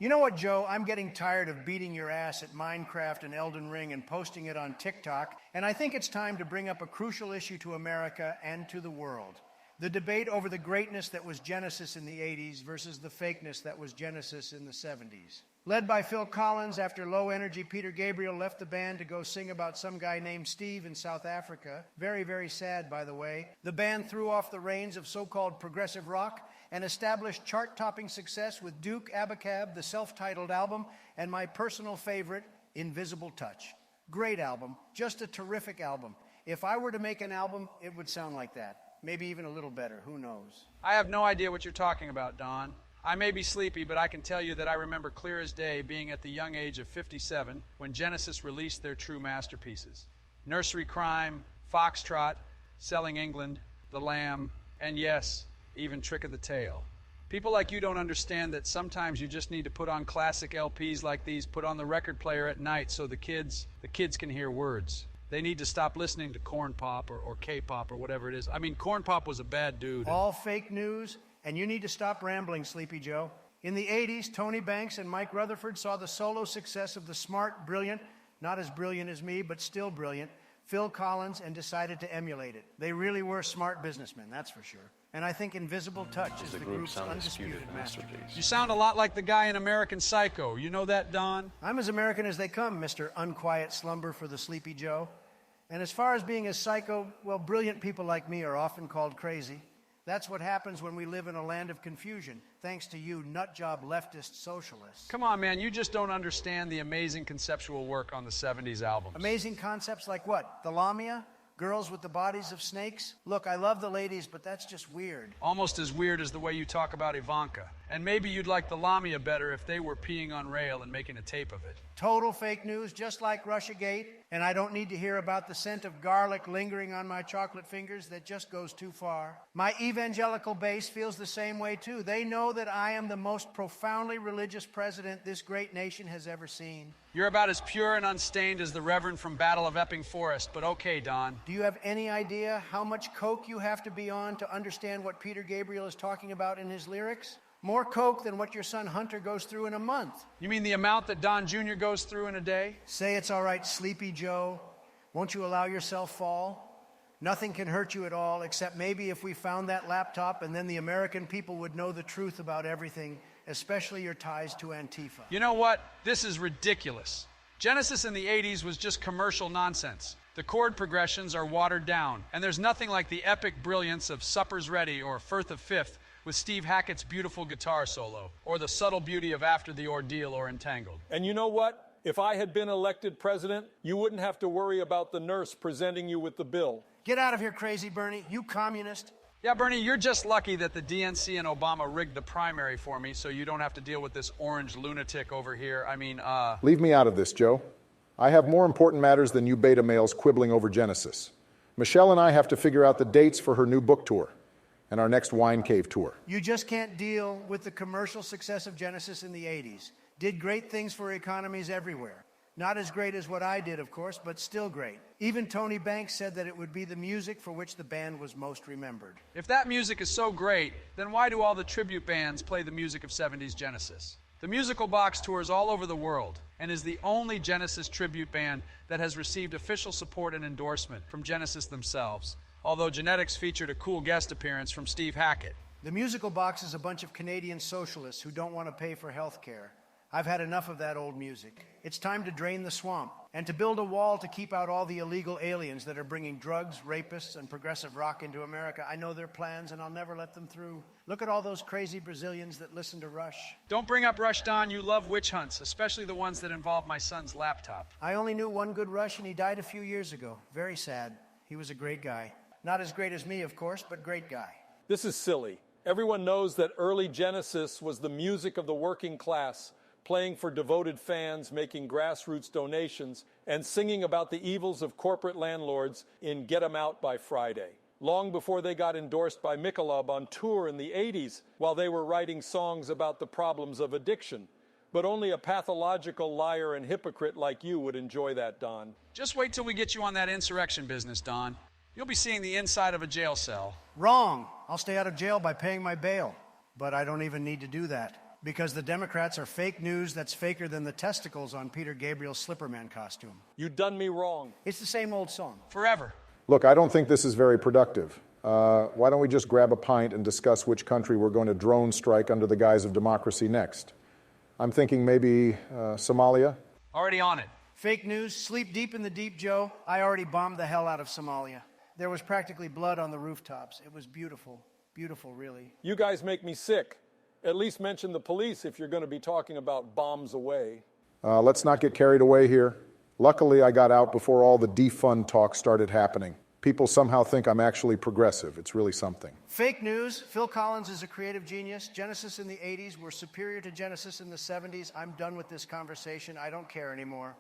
You know what, Joe? I'm getting tired of beating your ass at Minecraft and Elden Ring and posting it on TikTok, and I think it's time to bring up a crucial issue to America and to the world. The debate over the greatness that was Genesis in the 80s versus the fakeness that was Genesis in the 70s. Led by Phil Collins, after low-energy Peter Gabriel left the band to go sing about some guy named Steve in South Africa, very, very sad, by the way, the band threw off the reins of so-called progressive rock and established chart-topping success with Duke Abacab, the self-titled album, and my personal favorite, Invisible Touch. Great album, just a terrific album. If I were to make an album, it would sound like that. Maybe even a little better, who knows? I have no idea what you're talking about, Don. I may be sleepy, but I can tell you that I remember clear as day being at the young age of 57 when Genesis released their true masterpieces. Nursery Crime, Foxtrot, Selling England, The Lamb, and yes, even Trick of the Tail. People like you don't understand that sometimes you just need to put on classic LPs like these, put on the record player at night so the kids can hear words. They need to stop listening to corn pop or K-pop or whatever it is. I mean, corn pop was a bad dude. All fake news, and you need to stop rambling, Sleepy Joe. In the 80s, Tony Banks and Mike Rutherford saw the solo success of the smart, brilliant, not as brilliant as me, but still brilliant, Phil Collins, and decided to emulate it. They really were smart businessmen, that's for sure. And I think Invisible Touch is the group's undisputed masterpiece. You sound a lot like the guy in American Psycho. You know that, Don? I'm as American as they come, Mr. Unquiet Slumber for the Sleepy Joe. And as far as being a psycho, well, brilliant people like me are often called crazy. That's what happens when we live in a land of confusion, thanks to you nutjob leftist socialists. Come on, man, you just don't understand the amazing conceptual work on the 70s albums. Amazing concepts like what? The Lamia? Girls with the bodies of snakes? Look, I love the ladies, but that's just weird. Almost as weird as the way you talk about Ivanka. And maybe you'd like the Lamia better if they were peeing on rail and making a tape of it. Total fake news, just like Russiagate. And I don't need to hear about the scent of garlic lingering on my chocolate fingers. That just goes too far. My evangelical base feels the same way, too. They know that I am the most profoundly religious president this great nation has ever seen. You're about as pure and unstained as the Reverend from Battle of Epping Forest, but okay, Don. Do you have any idea how much coke you have to be on to understand what Peter Gabriel is talking about in his lyrics? More coke than what your son Hunter goes through in a month. You mean the amount that Don Jr. goes through in a day? Say it's all right, Sleepy Joe. Won't you allow yourself fall? Nothing can hurt you at all, except maybe if we found that laptop, and then the American people would know the truth about everything, especially your ties to Antifa. You know what? This is ridiculous. Genesis in the 80s was just commercial nonsense. The chord progressions are watered down, and there's nothing like the epic brilliance of Supper's Ready or Firth of Fifth with Steve Hackett's beautiful guitar solo, or the subtle beauty of After the Ordeal or Entangled. And you know what? If I had been elected president, you wouldn't have to worry about the nurse presenting you with the bill. Get out of here, crazy Bernie, you communist. Yeah, Bernie, you're just lucky that the DNC and Obama rigged the primary for me so you don't have to deal with this orange lunatic over here. Leave me out of this, Joe. I have more important matters than you beta males quibbling over Genesis. Michelle and I have to figure out the dates for her new book tour and our next wine cave tour. You just can't deal with the commercial success of Genesis in the 80s. Did great things for economies everywhere. Not as great as what I did, of course, but still great. Even Tony Banks said that it would be the music for which the band was most remembered. If that music is so great, then why do all the tribute bands play the music of 70s Genesis? The Musical Box tours all over the world and is the only Genesis tribute band that has received official support and endorsement from Genesis themselves, although Genetics featured a cool guest appearance from Steve Hackett. The Musical Box is a bunch of Canadian socialists who don't want to pay for health care. I've had enough of that old music. It's time to drain the swamp and to build a wall to keep out all the illegal aliens that are bringing drugs, rapists, and progressive rock into America. I know their plans, and I'll never let them through. Look at all those crazy Brazilians that listen to Rush. Don't bring up Rush, Don. You love witch hunts, especially the ones that involve my son's laptop. I only knew one good Rush, and he died a few years ago. Very sad. He was a great guy. Not as great as me, of course, but great guy. This is silly. Everyone knows that early Genesis was the music of the working class, playing for devoted fans, making grassroots donations, and singing about the evils of corporate landlords in Get 'Em Out by Friday. Long before they got endorsed by Michelob on tour in the 80s, while they were writing songs about the problems of addiction. But only a pathological liar and hypocrite like you would enjoy that, Don. Just wait till we get you on that insurrection business, Don. You'll be seeing the inside of a jail cell. Wrong. I'll stay out of jail by paying my bail. But I don't even need to do that. Because the Democrats are fake news that's faker than the testicles on Peter Gabriel's Slipperman costume. You done me wrong. It's the same old song. Forever. Look, I don't think this is very productive. Why don't we just grab a pint and discuss which country we're going to drone strike under the guise of democracy next? I'm thinking maybe Somalia. Already on it. Fake news, sleep deep in the deep, Joe. I already bombed the hell out of Somalia. There was practically blood on the rooftops. It was beautiful. Beautiful, really. You guys make me sick. At least mention the police if you're going to be talking about bombs away. Let's not get carried away here. Luckily, I got out before all the defund talk started happening. People somehow think I'm actually progressive. It's really something. Fake news. Phil Collins is a creative genius. Genesis in the 80s were superior to Genesis in the 70s. I'm done with this conversation. I don't care anymore.